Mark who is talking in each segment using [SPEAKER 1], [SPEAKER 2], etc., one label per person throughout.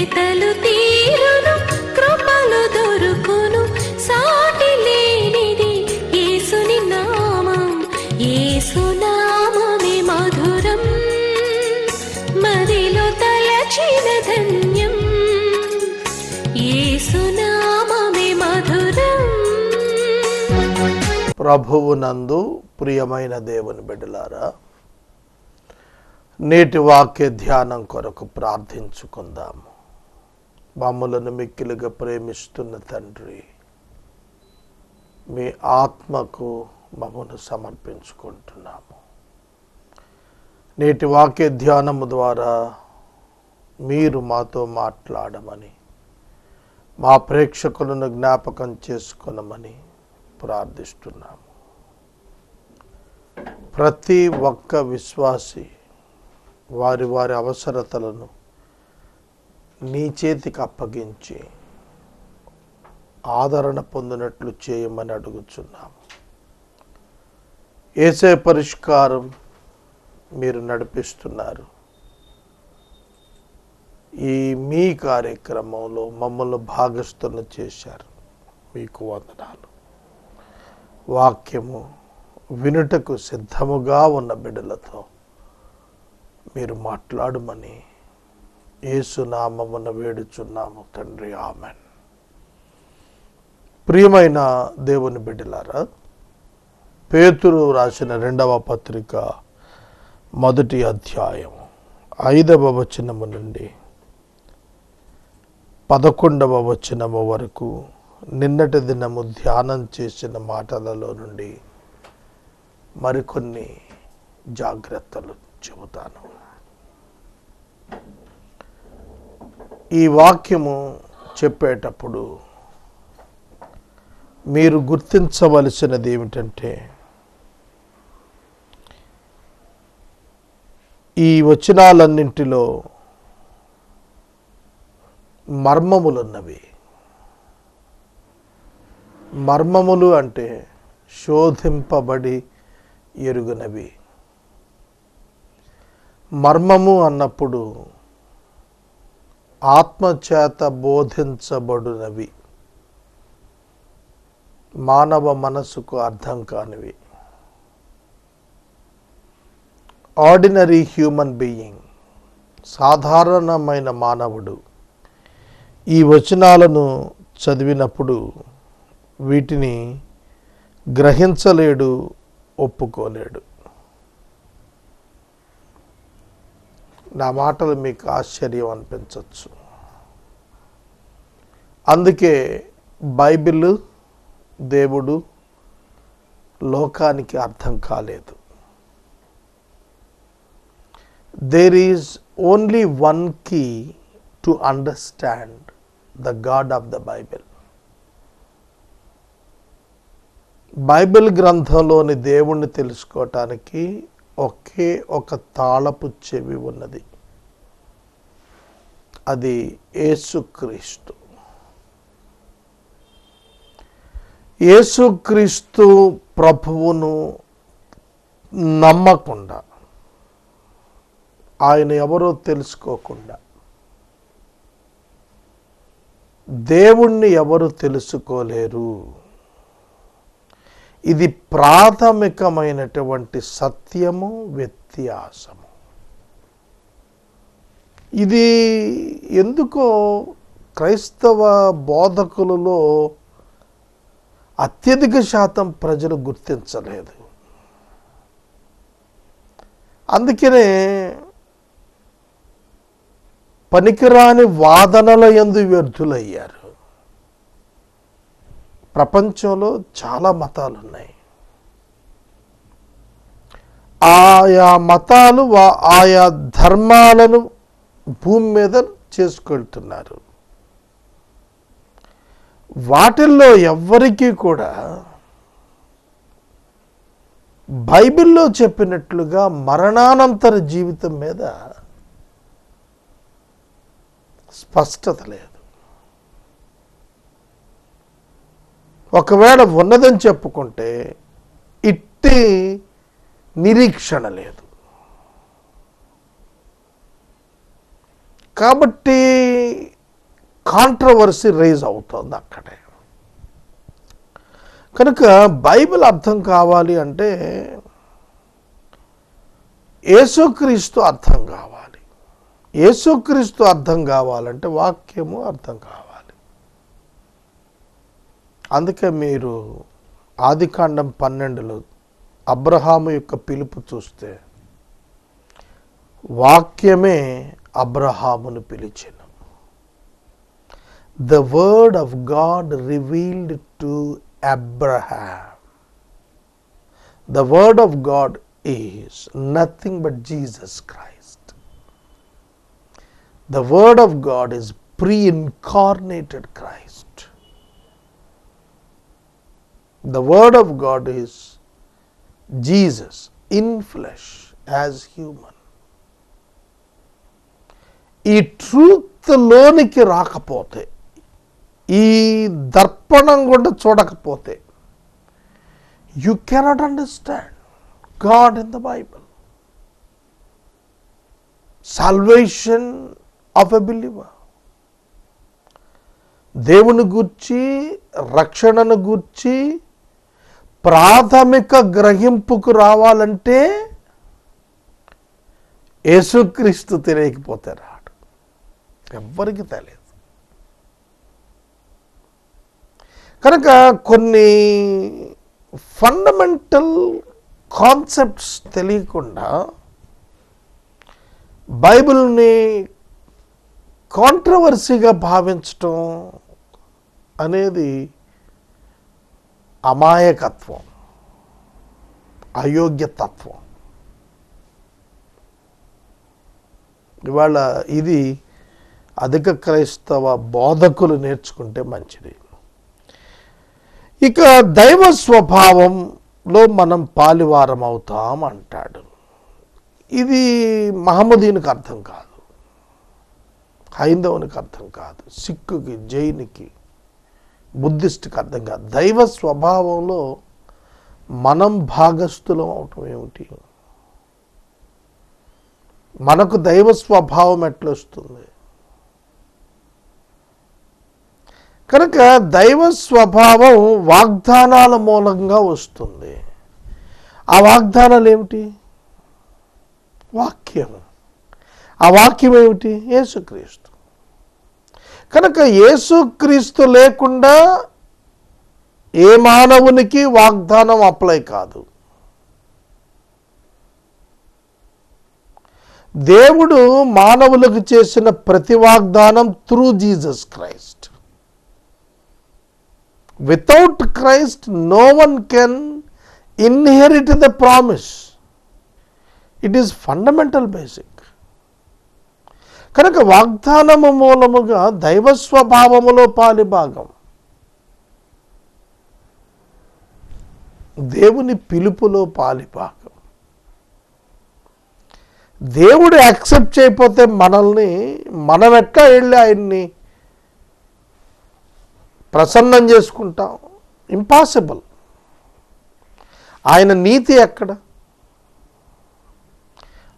[SPEAKER 1] వెతలు తీరును, కృపలు దొరుకును, సాటి లేనిది యేసుని నామం. యేసునామమే మధురం, మదిలో తలచిన ధన్యం. యేసునామమే మధురం.
[SPEAKER 2] ప్రభువునందు ప్రియమైన దేవుని బిడ్డలారా, నేటి వాక్య ధ్యానం కొరకు ప్రార్థించుకుందాము. మమ్మలను మిక్కిలిగా ప్రేమిస్తున్న తండ్రి, మీ ఆత్మకు మమ్మను సమర్పించుకుంటున్నాము. నేటి వాక్య ధ్యానము ద్వారా మీరు మాతో మాట్లాడమని, మా ప్రేక్షకులను జ్ఞాపకం చేసుకొనమని ప్రార్థిస్తున్నాము. ప్రతి ఒక్క విశ్వాసి వారి వారి అవసరతలను నీ చేతికి అప్పగించి ఆదరణ పొందినట్లు చేయమని అడుగుచున్నాము. యేసే పరిష్కారం మీరు నడిపిస్తున్నారు. ఈ మీ కార్యక్రమంలో మమ్మల్ని భాగస్థులను చేశారు. మీకు వందనాలు. వాక్యము వినుటకు సిద్ధముగా ఉన్న బిడ్డలతో మీరు మాట్లాడమని యేసు నామమున వేడుచున్నాము తండ్రి, ఆమెన్. ప్రియమైన దేవుని బిడ్డలారా, పేతురు రాసిన 2వ పత్రిక 1వ అధ్యాయం 5వ వచనము నుండి 11వ వచనము వరకు నిన్నటి దినము ధ్యానం చేసిన మాటలలో నుండి మరికొన్ని జాగ్రత్తలు చెబుతాను. ఈ వాక్యము చెప్పేటప్పుడు మీరు గుర్తించవలసినది ఏమిటంటే, ఈ వచనాలన్నింటిలో మర్మములున్నవి. మర్మములు అంటే శోధింపబడి ఎరుగనవి. మర్మము అన్నప్పుడు ఆత్మచేత బోధించబడినవి, మానవ మనసుకు అర్థం కానివి. ఆర్డినరీ హ్యూమన్ బీయింగ్, సాధారణమైన మానవుడు ఈ వచనాలను చదివినప్పుడు వీటిని గ్రహించలేడు, ఒప్పుకోలేడు. నా మాటలు మీకు ఆశ్చర్యం అనిపించవచ్చు. అందుకే బైబిల్, దేవుడు లోకానికి అర్థం కాలేదు. There is only one key to understand the God of the Bible. Bible గ్రంథంలోని దేవుణ్ణి తెలుసుకోవటానికి ఒకే ఒక తాళపు చెవి ఉన్నది. అది యేసుక్రీస్తు. యేసుక్రీస్తు ప్రభువును నమ్మకుండా, ఆయన ఎవరో తెలుసుకోకుండా, దేవుణ్ణి ఎవరు తెలుసుకోలేరు. ఇది ప్రాథమికమైనటువంటి సత్యము, వ్యత్యాసము. ఇది ఎందుకో క్రైస్తవ బోధకులలో అత్యధిక శాతం ప్రజలు గుర్తించలేదు. అందుకనే పనికిరాని వాదనల యందు వ్యర్థులయ్యారు. ప్రపంచంలో చాలా మతాలు ఉన్నాయి. ఆయా మతాలు ఆయా ధర్మాలను భూమి మీద చేసుకెళ్తున్నారు. వాటిల్లో ఎవ్వరికీ కూడా బైబిల్లో చెప్పినట్లుగా మరణానంతర జీవితం మీద స్పష్టత లేదు. ఒకవేళ ఉన్నదని చెప్పుకుంటే ఇట్టి నిరీక్షణ లేదు. కాబట్టి కాంట్రవర్సీ రైజ్ అవుతుంది అక్కడే. కనుక బైబిల్ అర్థం కావాలి అంటే యేసుక్రీస్తు అర్థం కావాలి. యేసుక్రీస్తు అర్థం కావాలంటే వాక్యము అర్థం కావాలి. అందుకే మీరు ఆదికాండం 12లో అబ్రహాము యొక్క పిలుపు చూస్తే వాక్యమే అబ్రహామును పిలిచెను. The word of God revealed to Abraham. The word of God is nothing but Jesus Christ. The word of God is pre-incarnated Christ. The word of God is Jesus in flesh as human. ఈ truth లోనికి రాకపోతే, ఈ దర్పణం కూడా చూడకపోతే you cannot understand God in the Bible. Salvation of a believer, దేవుని గూర్చి, రక్షణను గూర్చి ప్రాథమిక గ్రహింపుకు రావాలంటే యేసుక్రీస్తు తెలియకపోతే రాడు. ఎవ్వరికి తెలియదు. కనుక కొన్ని ఫండమెంటల్ కాన్సెప్ట్స్ తెలియకుండా బైబిల్ని కాంట్రవర్సీగా భావించటం అనేది అమాయకత్వం, అయోగ్యతత్వం. ఇవాళ ఇది అధిక క్రైస్తవ బోధకులు నేర్చుకుంటే మంచిది. ఇక దైవ స్వభావంలో మనం పాలివారం అవుతాం అంటాడు. ఇది మహమ్మదీనికి అర్థం కాదు, హైందవునికి అర్థం కాదు, సిక్కుకి, జైనికి, బుద్ధిస్ట్కి అర్థం కాదు. దైవ స్వభావంలో మనం భాగస్థులం అవటం ఏమిటి? మనకు దైవ స్వభావం ఎట్లొస్తుంది? కనుక దైవ స్వభావం వాగ్దానాల మూలంగా వస్తుంది. ఆ వాగ్దానాలు ఏమిటి? వాక్యం. ఆ వాక్యం ఏమిటి? యేసుక్రీస్తు. కనుక యేసుక్రీస్తు లేకుండా ఏ మానవునికి వాగ్దానం అప్లై కాదు. దేవుడు మానవులకు చేసిన ప్రతి వాగ్దానం through Jesus Christ. Without Christ, no one can inherit the promise. It is fundamental basic. కనుక వాగ్దానము మూలముగా దైవ స్వభావములో పాలిభాగం, దేవుని పిలుపులో పాలిభాగం. దేవుడు యాక్సెప్ట్ చేయకపోతే మనల్ని మనం ఎట్లా వెళ్ళి ఆయన్ని ప్రసన్నం చేసుకుంటాం? ఇంపాసిబుల్. ఆయన నీతి ఎక్కడ?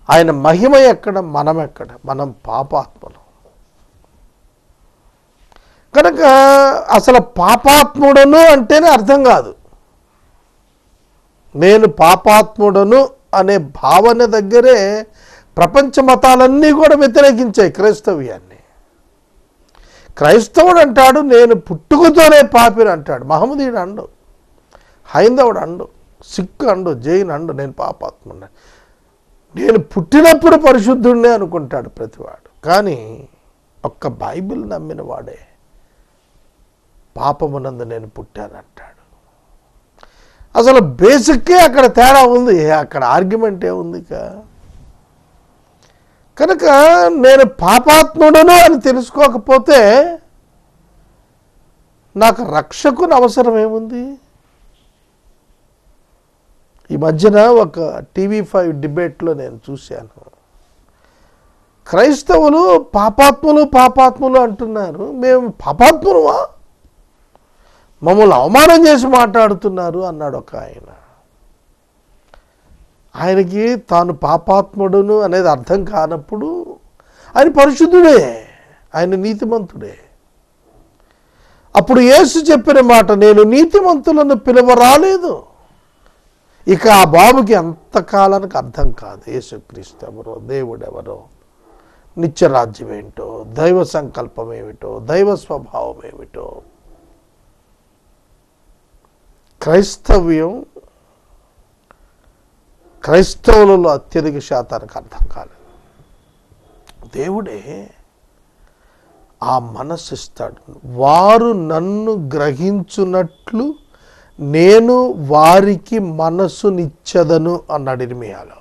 [SPEAKER 2] ఆయన మహిమ ఎక్కడ? మనం ఎక్కడ? మనం పాపాత్ములం. కనుక అసలు పాపాత్ముడను అంటేనే అర్థం కాదు. నేను పాపాత్ముడను అనే భావన దగ్గరే ప్రపంచ మతాలన్నీ కూడా వ్యతిరేకించాయి క్రైస్తవ్యాన్ని. క్రైస్తవుడు అంటాడు నేను పుట్టుకతోనే పాపిని అంటాడు. మహమ్మదీయుడు అండు, హైందవుడు and, Sikh and, Jain and నేను పాపాత్ముడిని, నేను పుట్టినప్పుడు పరిశుద్ధుడినే అనుకుంటాడు ప్రతివాడు. కానీ ఒక్క బైబిల్ నమ్మిన వాడే పాపమునందు నేను పుట్టానంటాడు. అసలు బేసిక్కే అక్కడ తేడా ఉంది, అక్కడ ఆర్గ్యుమెంట్ ఏముంది? కనుక నేను పాపాత్ముడను అని తెలుసుకోకపోతే నాకు రక్షకుని అవసరం ఏముంది? ఈ మధ్యన ఒక TV5 డిబేట్లో నేను చూశాను. క్రైస్తవులు పాపాత్ములు అంటున్నారు. మేము పాపాత్ములమా? మమ్మల్ని అవమానం చేసి మాట్లాడుతున్నారు అన్నాడు ఒక ఆయన. ఆయనకి తాను పాపాత్ముడును అనేది అర్థం కానప్పుడు ఆయన పరిశుద్ధుడే, ఆయన నీతిమంతుడే. అప్పుడు యేసు చెప్పిన మాట, నేను నీతిమంతులను పిలువరాలేదు. ఇక ఆ బాబుకి అంతకాలానికి అర్థం కాదు యేసుక్రీస్తు ఎవరో, దేవుడెవరో, నిత్యరాజ్యం ఏంటో, దైవ సంకల్పం ఏమిటో, దైవ స్వభావం ఏమిటో. క్రైస్తవులలో అత్యధిక శాతానికి అర్థం కాలేదు. దేవుడే ఆ మనస్సు ఇస్తాడు. వారు నన్ను గ్రహించున్నట్లు నేను వారికి మనస్సునిచ్చదను అన్నాడు ఇర్మీయాలో.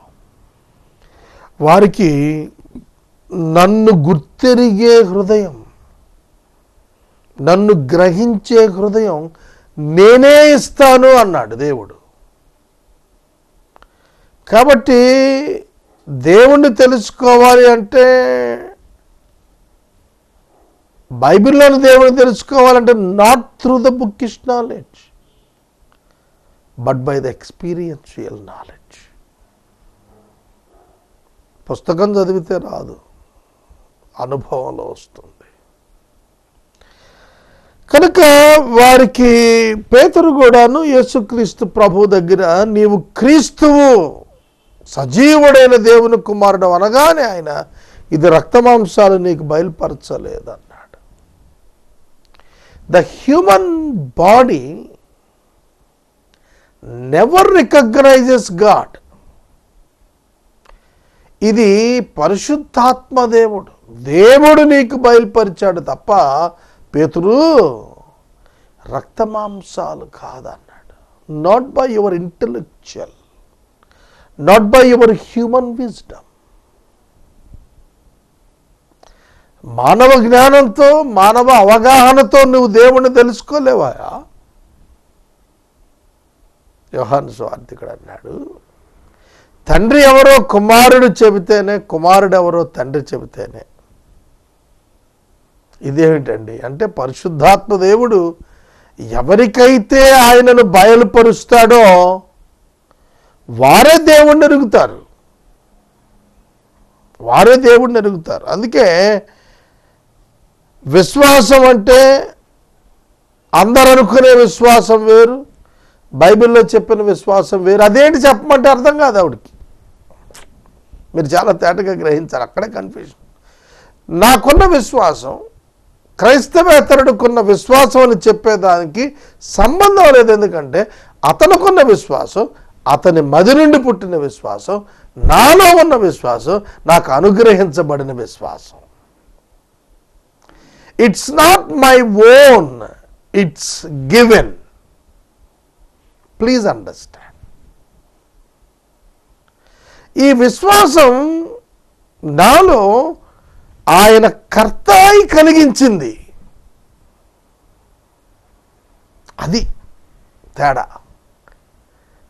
[SPEAKER 2] వారికి నన్ను గుర్తెరిగే హృదయం, నన్ను గ్రహించే హృదయం నేనే ఇస్తాను అన్నాడు దేవుడు. కాబట్టి దేవుణ్ణి తెలుసుకోవాలి అంటే, బైబిల్లోని దేవుని తెలుసుకోవాలంటే not through the bookish knowledge but by the experiential knowledge. పుస్తకం చదివితే రాదు, అనుభవంలో వస్తుంది. కనుక వారికి పేతురు కూడాను యేసుక్రీస్తు ప్రభు దగ్గర నీవు క్రీస్తువు, సజీవుడైన దేవుని కుమారుడు అనగానే ఆయన ఇది రక్తమాంసాలు నీకు బయలుపరచలేదన్నాడు. The human body never recognizes God. ఇది పరిశుద్ధాత్మ దేవుడు నీకు బయలుపరిచాడు తప్ప పేతురు రక్తమాంసాలు కాదన్నాడు. Not by your intellectual, not by your human wisdom. మానవ జ్ఞానంతో, మానవ అవగాహనతో నువ్వు దేవుణ్ణి తెలుసుకోలేవా? యోహాను సువార్తికుడు అన్నాడు, తండ్రి ఎవరో కుమారుడు చెబితేనే, కుమారుడు ఎవరో తండ్రి చెబితేనే. ఇదేమిటండి అంటే, పరిశుద్ధాత్మ దేవుడు ఎవరికైతే ఆయనను బయలుపరుస్తాడో వారే దేవుణ్ణి ఎరుగుతారు, వారే దేవుణ్ణి ఎరుగుతారు. అందుకే విశ్వాసం అంటే అందరు అనుకునే విశ్వాసం వేరు, బైబిల్లో చెప్పిన విశ్వాసం వేరు. అదేంటి చెప్పమంటే అర్థం కాదు ఆవిడికి. మీరు చాలా తేటగా గ్రహించారు, అక్కడే కన్ఫ్యూజన్. నాకున్న విశ్వాసం క్రైస్తవేతరుడుకున్న విశ్వాసం అని చెప్పేదానికి సంబంధం లేదు. ఎందుకంటే అతనుకున్న విశ్వాసం, అతని మది నుండి పుట్టిన విశ్వాసం, నాలో ఉన్న విశ్వాసం, నాకు అనుగ్రహించబడిన విశ్వాసం. It's not my own, it's given. Please understand. ఈ విశ్వాసం నాలో ఆయన కర్త అయి కలిగించింది. అది తేడా.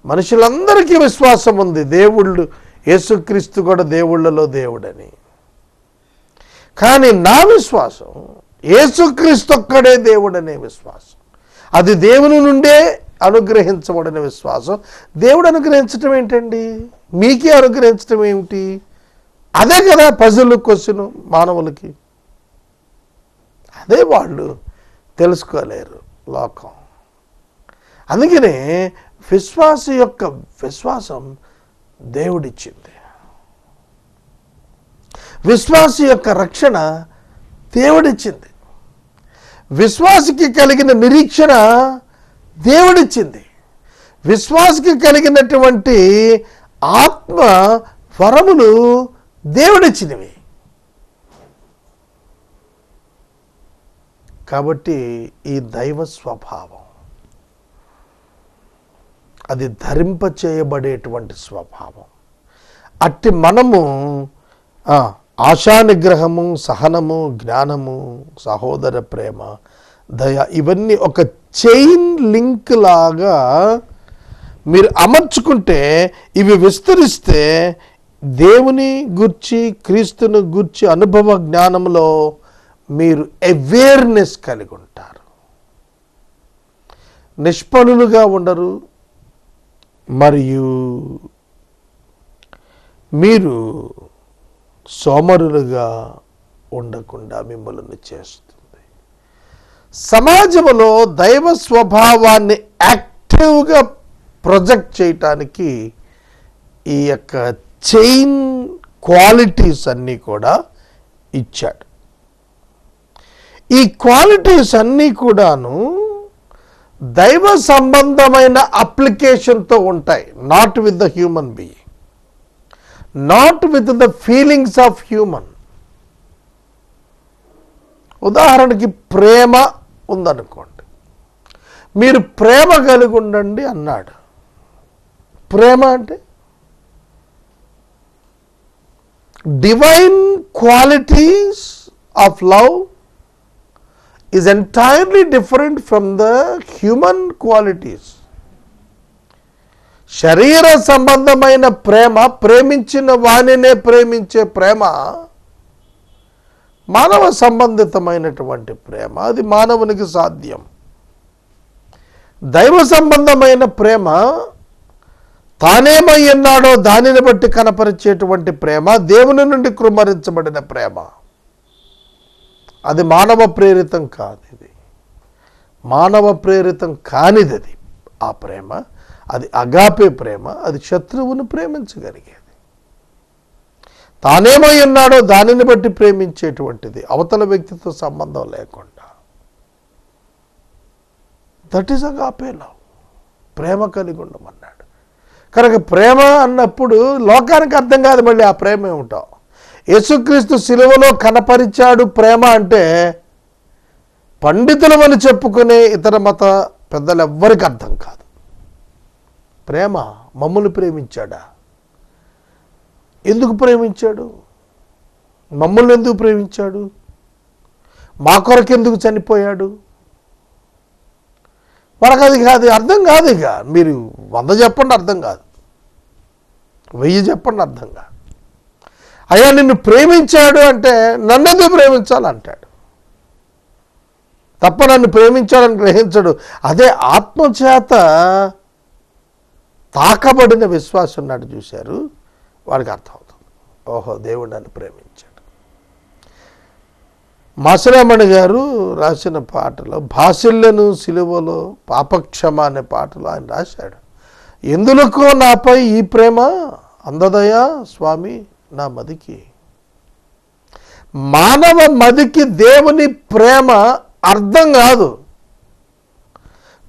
[SPEAKER 2] మనుషులందరికీ విశ్వాసం ఉంది దేవుళ్ళు, యేసుక్రీస్తు కూడా దేవుళ్ళలో దేవుడని. కానీ నా విశ్వాసం యేసుక్రీస్తు ఒక్కడే దేవుడనే విశ్వాసం. అది దేవుని నుండే అనుగ్రహించబడిన విశ్వాసం. దేవుడు అనుగ్రహించటం ఏంటండి? మీకే అనుగ్రహించటం ఏమిటి? అదే కదా పజిల్ క్వశ్చన్ మానవులకి. అదే వాళ్ళు తెలుసుకోలేరు లోకం. అందుకనే విశ్వాసం యొక్క విశ్వాసం దేవుడిచ్చింది. విశ్వాసం యొక్క రక్షణ దేవుడిచ్చింది. విశ్వాసికి కలిగిన నిరీక్షణ దేవుడిచ్చింది. విశ్వాసికి కలిగినటువంటి ఆత్మ వరములు దేవుడిచ్చినవి. కాబట్టి ఈ దైవ స్వభావం అది ధరింప చేయబడేటువంటి స్వభావం. అట్టి మనము ఆశానిగ్రహము, సహనము, జ్ఞానము, సహోదర ప్రేమ, దయ, ఇవన్నీ ఒక చైన్ లింక్ లాగా మీరు అమర్చుకుంటే, ఇవి విస్తరిస్తే దేవుని గూర్చి, క్రీస్తుని గూర్చి అనుభవ జ్ఞానంలో మీరు అవేర్నెస్ కలిగి ఉంటారు. నిష్పణులుగా ఉండరు, మరియు మీరు సోమరులుగా ఉండకుండా మిమ్మల్ని చేస్తుంది. సమాజంలో దైవ స్వభావాన్ని యాక్టివ్గా ప్రొజెక్ట్ చేయటానికి ఈ యొక్క చైన్ క్వాలిటీస్ అన్నీ కూడా ఇచ్చాడు. ఈ క్వాలిటీస్ అన్నీ కూడాను దైవ సంబంధమైన అప్లికేషన్తో ఉంటాయి. Not with the human being, not with the feelings of human. ఉదాహరణకి ప్రేమ ఉందనుకోండి, మీరు ప్రేమ కలిగి ఉండండి అన్నాడు. ప్రేమ అంటే divine qualities of love is entirely different from the human qualities. శరీర సంబంధమైన ప్రేమ, ప్రేమించిన వానినే ప్రేమించే ప్రేమ, మానవ సంబంధితమైనటువంటి ప్రేమ, అది మానవునికి సాధ్యం. దైవ సంబంధమైన ప్రేమ తానేమై ఉన్నాడో దానిని బట్టి కనపరిచేటువంటి ప్రేమ, దేవుని నుండి కృమ్మరించబడిన ప్రేమ. అది మానవ ప్రేరితం కాదు. ఇది మానవ ప్రేరితం కానిది. అది ఆ ప్రేమ, అది అగాపే ప్రేమ, అది శత్రువును ప్రేమించగలిగేది. తానేమై ఉన్నాడో దానిని బట్టి ప్రేమించేటువంటిది, అవతల వ్యక్తితో సంబంధం లేకుండా. That is agape love. ప్రేమ కలిగి ఉండమన్నాడు. కనుక ప్రేమ అన్నప్పుడు లోకానికి అర్థం కాదు మళ్ళీ ఆ ప్రేమ ఏమిటో. యేసుక్రీస్తు శిలువలో కనపరిచాడు ప్రేమ అంటే పండితులమని చెప్పుకునే ఇతర మత పెద్దలు ఎవ్వరికి అర్థం కాదు. ప్రేమ మమ్మల్ని ప్రేమించాడా? ఎందుకు ప్రేమించాడు? మమ్మల్ని ఎందుకు ప్రేమించాడు? మా కొరకు ఎందుకు చనిపోయాడు? మనకు అది కాదు, అర్థం కాదు. ఇక మీరు 100 చెప్పండి అర్థం కాదు, 1000 చెప్పండి అర్థం కాదు. అయ్యా నిన్ను ప్రేమించాడు అంటే నన్నెందుకు ప్రేమించాలంటాడు తప్ప నన్ను ప్రేమించాడని గ్రహించడు. అదే ఆత్మచేత తాకబడిన విశ్వాసం ఉన్నాడు చూశారు, వాడికి అర్థమవుతుంది, ఓహో దేవుడు నన్ను ప్రేమించాడు. మాసిరామణి గారు రాసిన పాటలో భాసిల్లను సిలువలో పాపక్షమ అనే పాటలో ఆయన రాశాడు, ఎందులకో నాపై ఈ ప్రేమ అందదయా స్వామి నా మదికి. మానవ మదికి దేవుని ప్రేమ అర్థం కాదు.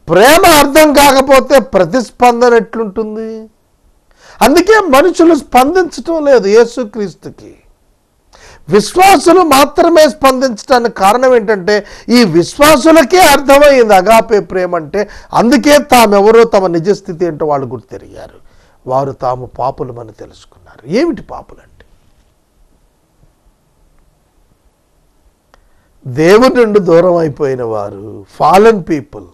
[SPEAKER 2] ప్రేమ అర్థం కాకపోతే ప్రతిస్పందన ఎట్లుంటుంది? అందుకే మనుషులు స్పందించటం లేదు యేసుక్రీస్తుకి. విశ్వాసులు మాత్రమే స్పందించడానికి కారణం ఏంటంటే ఈ విశ్వాసులకే అర్థమైంది అగాపే ప్రేమ అంటే. అందుకే తామెవరో తమ నిజస్థితి ఏంటో వాళ్ళు గుర్తెరిగారు. వారు తాము పాపులమని తెలుసుకున్నారు. ఏమిటి పాపులంటే? దేవుని నుండి దూరం అయిపోయిన వారు, fallen people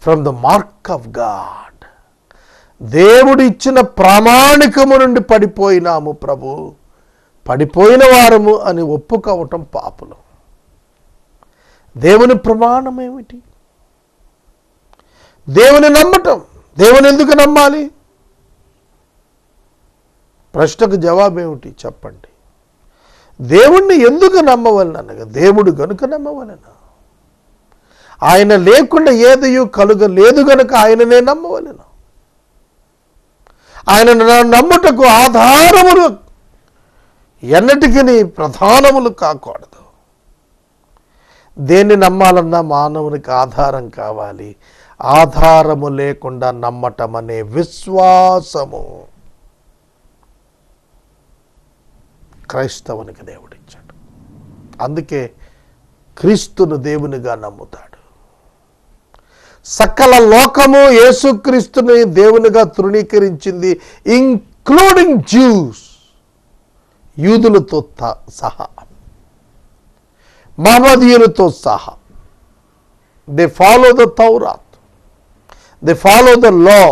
[SPEAKER 2] from the mark of God. దేవుడు ఇచ్చిన ప్రామాణికము నుండి పడిపోయినాము ప్రభు, పడిపోయిన వారము అని ఒప్పుకోవటం పాపులు. దేవుని ప్రమాణం ఏమిటి? దేవుని నమ్మటం. దేవుని ఎందుకు నమ్మాలి? ప్రశ్నకు జవాబు ఏమిటి చెప్పండి? దేవుణ్ణి ఎందుకు నమ్మవలను అనగా దేవుడు గనుక నమ్మవలను. ఆయన లేకుండా ఏదియు కలుగలేదు గనుక ఆయననే నమ్మవలను. ఆయన నమ్ముటకు ఆధారములు ఎన్నటికీ ప్రధానములు కాకూడదు. దేన్ని నమ్మాలన్నా మానవునికి ఆధారం కావాలి. ఆధారము లేకుండా నమ్మటం అనే విశ్వాసము క్రైస్తవునికి దేవుడిచ్చాడు. అందుకే క్రీస్తును దేవునిగా నమ్ముతాడు. సకల లోకము యేసుక్రీస్తుని దేవునిగా తృణీకరించింది, ఇంక్లూడింగ్ జ్యూస్, యూదులతో సహా, మహమ్మదీయులతో సహా. దే ఫాలో ద తౌరాత్, they follow the law,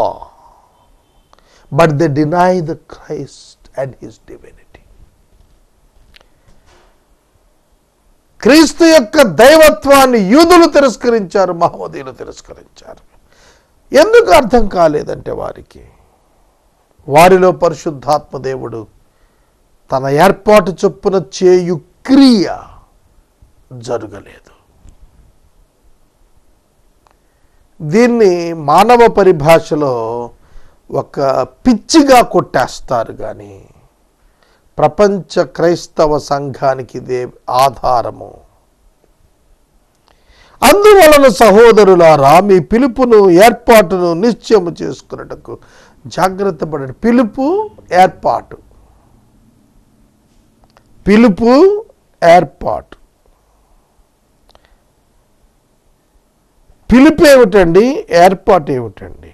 [SPEAKER 2] but they deny the Christ and his divinity. క్రీస్తు యొక్క దైవత్వాన్ని యూదులు తిరస్కరించారు, మహమ్మదీయులు తిరస్కరించారు. ఎందుకు అర్థం కాలేదంటే వారిలో పరిశుద్ధాత్మ దేవుడు తన ఏర్పాటు చొప్పున చేయు క్రియ జరగలేదు. దీన్ని మానవ పరిభాషలో ఒక పిచ్చిగా కొట్టేస్తారు, కానీ ప్రపంచ క్రైస్తవ సంఘానికి ఇదే ఆధారము. అందువలన సహోదరులారా, మీ పిలుపును ఏర్పాటును నిశ్చయము చేసుకున్నటకు జాగ్రత్త పడండి. పిలుపు ఏర్పాటు, పిలుపు ఏర్పాటు. పిలుపు ఏమిటండి, ఏర్పాటు ఏమిటండి?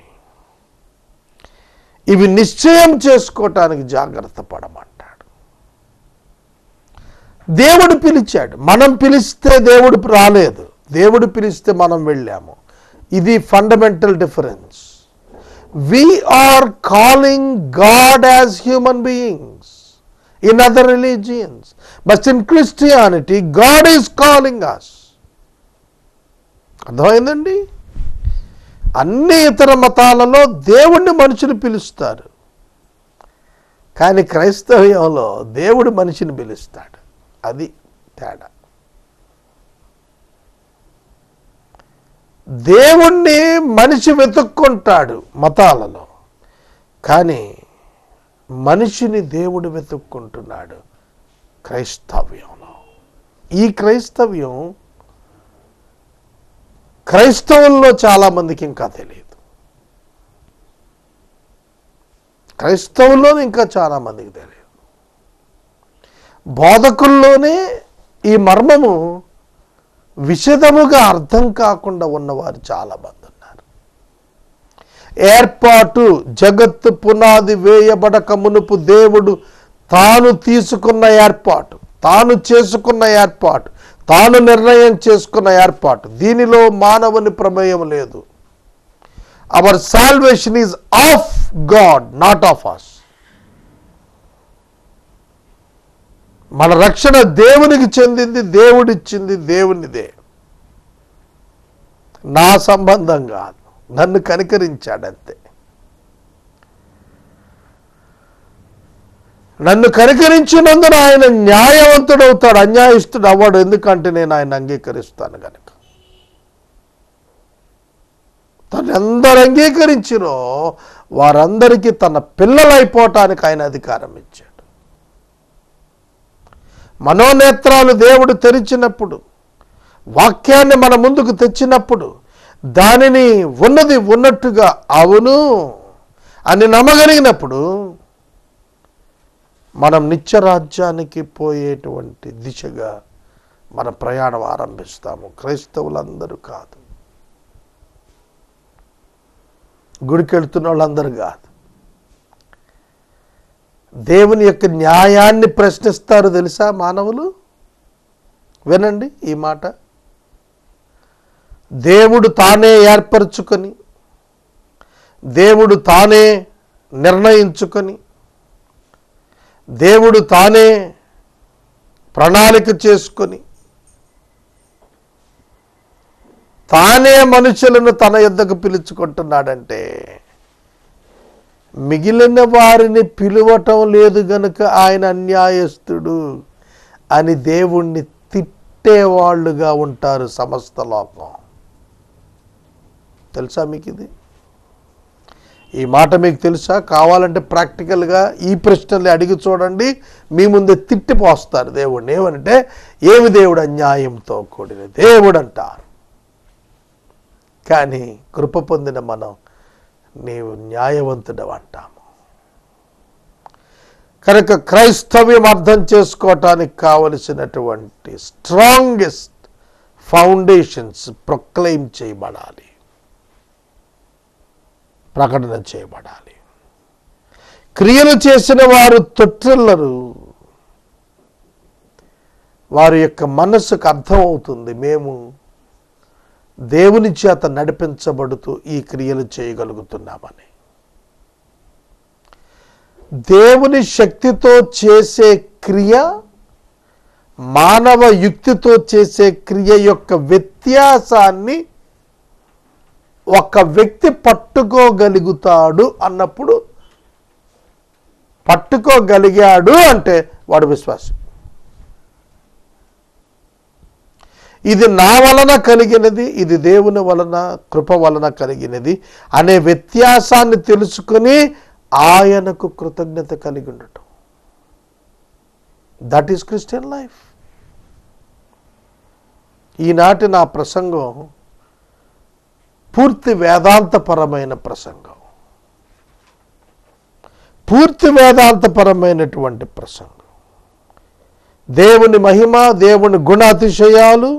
[SPEAKER 2] ఇవి నిశ్చయం చేసుకోవటానికి జాగ్రత్త పడమంటాడు. దేవుడు పిలిచాడు, మనం పిలిస్తే దేవుడు రాలేదు, దేవుడు పిలిస్తే మనం వెళ్ళాము. ఇది fundamental difference. We are calling God as human beings in other religions, but in Christianity God is calling us. అర్థమైందండి? అన్ని ఇతర మతాలలో దేవుణ్ణి మనుషులు పిలుస్తారు, కానీ క్రైస్తవ్యంలో దేవుడు మనిషిని పిలుస్తాడు. అది తేడా. దేవుణ్ణి మనిషి వెతుక్కుంటాడు మతాలలో, కానీ మనిషిని దేవుడు వెతుక్కుంటున్నాడు క్రైస్తవ్యంలో. ఈ క్రైస్తవుల్లో చాలామందికి ఇంకా తెలియదు. క్రైస్తవుల్లోనే ఇంకా చాలామందికి తెలియదు. బోధకుల్లోనే ఈ మర్మము విశదముగా అర్థం కాకుండా ఉన్నవారు చాలామంది ఉన్నారు. ఏర్పాటు, జగత్తు పునాది వేయబడక మునుపు దేవుడు తాను తీసుకున్న ఏర్పాటు, తాను చేసుకున్న ఏర్పాటు, తాను నిర్ణయం చేసుకున్న ఏర్పాటు. దీనిలో మానవుని ప్రమేయం లేదు. Our salvation is of God, not of us. మన రక్షణ దేవునికి చెందింది, దేవుడిచ్చింది, దేవునిదే. నా సంబంధం కాదు, నన్ను కనికరించాడంతే. నన్ను కనికరించినందున ఆయన న్యాయవంతుడు అవుతాడు, అన్యాయస్తుడు అవ్వడు. ఎందుకంటే నేను ఆయన అంగీకరిస్తాను కనుక. తను ఎందరు అంగీకరించినో వారందరికీ తన పిల్లలైపోవటానికి ఆయన అధికారం ఇచ్చాడు. మనోనేత్రాలు దేవుడు తెరిచినప్పుడు, వాక్యాన్ని మన ముందుకు తెచ్చినప్పుడు, దానిని ఉన్నది ఉన్నట్టుగా అవును అని నమ్మగలిగినప్పుడు మనం నిత్యరాజ్యానికి పోయేటువంటి దిశగా మన ప్రయాణం ఆరంభిస్తాము. క్రైస్తవులందరూ కాదు, గుడికి వెళ్తున్న వాళ్ళందరూ కాదు. దేవుని యొక్క న్యాయాన్ని ప్రశ్నిస్తారు తెలుసా మానవులు? వినండి ఈ మాట. దేవుడు తానే ఏర్పరచుకొని, దేవుడు తానే నిర్ణయించుకొని, దేవుడు తానే ప్రణాళిక చేసుకొని, తానే మనుషులను తన యొద్దకు పిలుచుకుంటున్నాడంటే మిగిలిన వారిని పిలువటం లేదు గనుక ఆయన అన్యాయస్తుడు అని దేవుణ్ణి తిట్టేవాళ్ళుగా ఉంటారు సమస్త లోకం. తెలుసా మీకు ఇది? ఈ మాట మీకు తెలుసా? కావాలంటే ప్రాక్టికల్గా ఈ ప్రశ్నలు అడిగి చూడండి, మీ ముందే తిట్టిపోస్తారు దేవుడిని. ఏమంటే ఏమి దేవుడు అన్యాయంతో కూడిన దేవుడు అంటారు. కానీ కృప పొందిన మనం నీవు న్యాయవంతుడు అంటాము. కనుక క్రైస్తవ్యం అర్థం చేసుకోవటానికి కావలసినటువంటి స్ట్రాంగెస్ట్ ఫౌండేషన్స్ ప్రొక్లెయిమ్ చేయబడాలి, ప్రకటన చేయబడాలి. క్రియలు చేసిన వారు తొట్టిల్లరు, వారి యొక్క మనస్సుకు అర్థమవుతుంది మేము దేవుని చేత నడిపించబడుతూ ఈ క్రియలు చేయగలుగుతున్నామని. దేవుని శక్తితో చేసే క్రియ, మానవ యుక్తితో చేసే క్రియ యొక్క వ్యత్యాసాన్ని ఒక వ్యక్తి పట్టుకోగలుగుతాడు అన్నప్పుడు, పట్టుకోగలిగాడు అంటే వాడు విశ్వాసం. ఇది నా వలన కలిగినది, ఇది దేవుని వలన కృప వలన కలిగినది అనే వ్యత్యాసాన్ని తెలుసుకొని ఆయనకు కృతజ్ఞత కలిగి ఉండటం. That is Christian life. ఈనాటి నా ప్రసంగం పూర్తి వేదాంతపరమైన ప్రసంగం, పూర్తి వేదాంతపరమైనటువంటి ప్రసంగం. దేవుని మహిమ, దేవుని గుణాతిశయాలు,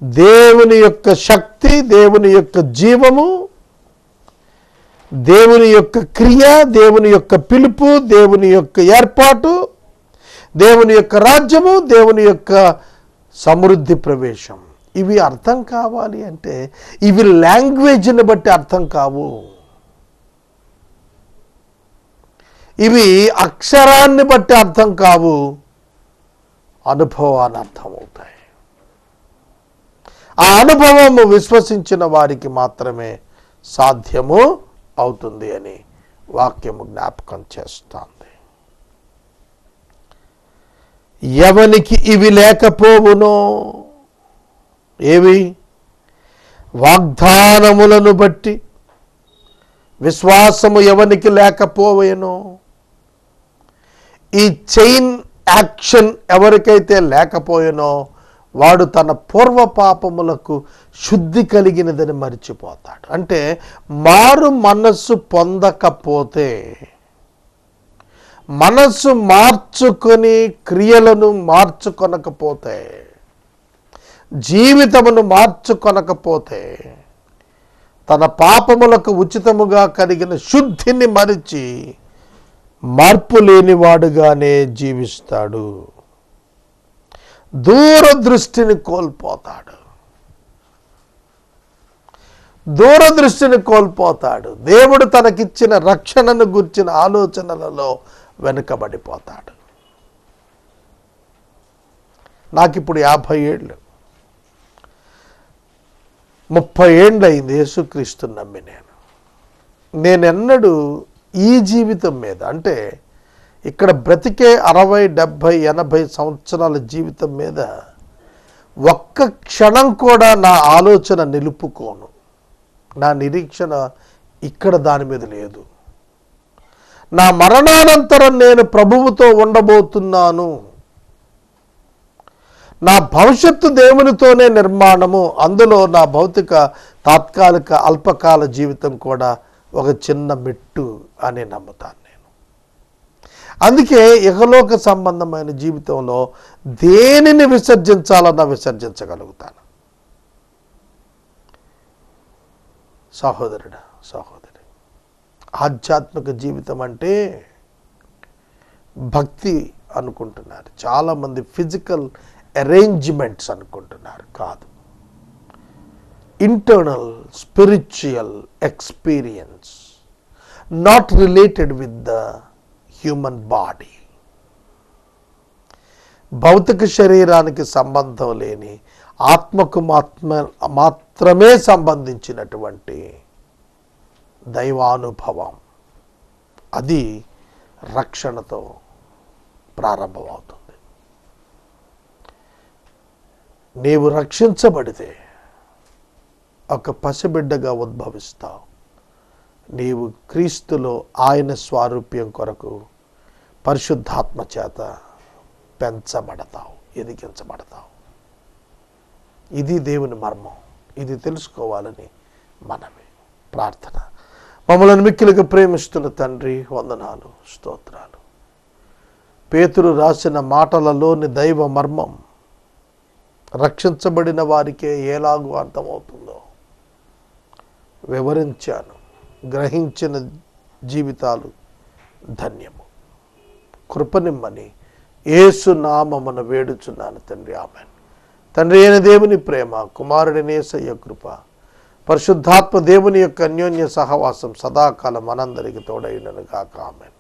[SPEAKER 2] దేవుని యొక్క శక్తి, దేవుని యొక్క జీవము, దేవుని యొక్క క్రియ, దేవుని యొక్క పిలుపు, దేవుని యొక్క ఏర్పాటు, దేవుని యొక్క రాజ్యము, దేవుని యొక్క సమృద్ధి ప్రవేశం, ఇవి అర్థం కావాలి అంటే ఇవి లాంగ్వేజ్ని బట్టి అర్థం కావు. ఇవి అక్షరాన్ని బట్టి అర్థం కావు, అనుభవాన్ని అర్థమవుతాయి. ఆ అనుభవము విశ్వసించిన వారికి మాత్రమే సాధ్యము అవుతుంది అని వాక్యము జ్ఞాపకం చేస్తుంది. ఎవనికి ఇవి లేకపోవునో, ఏవి? వాగ్దానములను బట్టి విశ్వాసము ఎవనికి లేకపోవేనో, ఈ చైన్ యాక్షన్ ఎవరికైతే లేకపోయేనో వాడు తన పూర్వ పాపములకు శుద్ధి కలిగినదని మరిచిపోతాడు. అంటే మారు మనస్సు పొందకపోతే, మనస్సు మార్చుకొని క్రియలను మార్చుకొనకపోతే, జీవితమును మార్చుకొనకపోతే, తన పాపములకు ఉచితముగా కలిగిన శుద్ధిని మరిచి మార్పు లేనివాడుగానే జీవిస్తాడు. దూరదృష్టిని కోల్పోతాడు, దూరదృష్టిని కోల్పోతాడు. దేవుడు తనకిచ్చిన రక్షణను గుర్చిన ఆలోచనలలో వెనుకబడిపోతాడు. నాకిప్పుడు 50 ఏళ్ళు, 30 ఏళ్ళు అయింది యేసుక్రీస్తుని నమ్మి. నేనెన్నడూ ఈ జీవితం మీద, అంటే ఇక్కడ బ్రతికే 60, 70, 80 సంవత్సరాల జీవితం మీద ఒక్క క్షణం కూడా నా ఆలోచన నిలుపుకోను. నా నిరీక్షణ ఇక్కడ దాని మీద లేదు. నా మరణానంతరం నేను ప్రభువుతో ఉండబోతున్నాను. నా భవిష్యత్తు దేవునితోనే నిర్మాణము. అందులో నా భౌతిక తాత్కాలిక అల్పకాల జీవితం కూడా ఒక చిన్న మెట్టు అని నమ్ముతాను నేను. అందుకే ఇహలోక సంబంధమైన జీవితంలో దేనిని విసర్జించాలన్నా విసర్జించగలుగుతాను. సహోదరుడా, సహోదరి, ఆధ్యాత్మిక జీవితం అంటే భక్తి అనుకుంటున్నారు చాలామంది, ఫిజికల్ అరేంజ్మెంట్స్ అనుకుంటున్నారు. కాదు, internal spiritual experience, not related with the human body. భౌతిక శరీరానికి సంబంధం లేని ఆత్మకు మాత్రమే సంబంధించినటువంటి దైవానుభవం, అది రక్షణతో ప్రారంభమవుతుంది. నీవు రక్షించబడితే ఒక పసిబిడ్డగా ఉద్భవిస్తావు. నీవు క్రీస్తులో ఆయన స్వారూప్యం కొరకు పరిశుద్ధాత్మ చేత పెంచబడతావు, ఎదిగించబడతావు. ఇది దేవుని మర్మం. ఇది తెలుసుకోవాలని మనమే ప్రార్థన. మమ్మల్ని మిక్కిలిగా ప్రేమిస్తున్న తండ్రి, వందనాలు, స్తోత్రాలు. పేతురు రాసిన మాటలలోని దైవ మర్మం రక్షించబడిన వారికే ఎలాగూ అర్థమవుతుందో వివరించాను. గ్రహించిన జీవితాలు ధన్యము. కృపనిమ్మని యేసు నామమున వేడుచున్నాను తండ్రి, ఆమేన్. తండ్రి అయిన దేవుని ప్రేమ, కుమారుడైన యేసయ్య కృప, పరిశుద్ధాత్మ దేవుని యొక్క అన్యోన్య సహవాసం సదాకాలం మనందరికి తోడైనను గాక, ఆమేన్.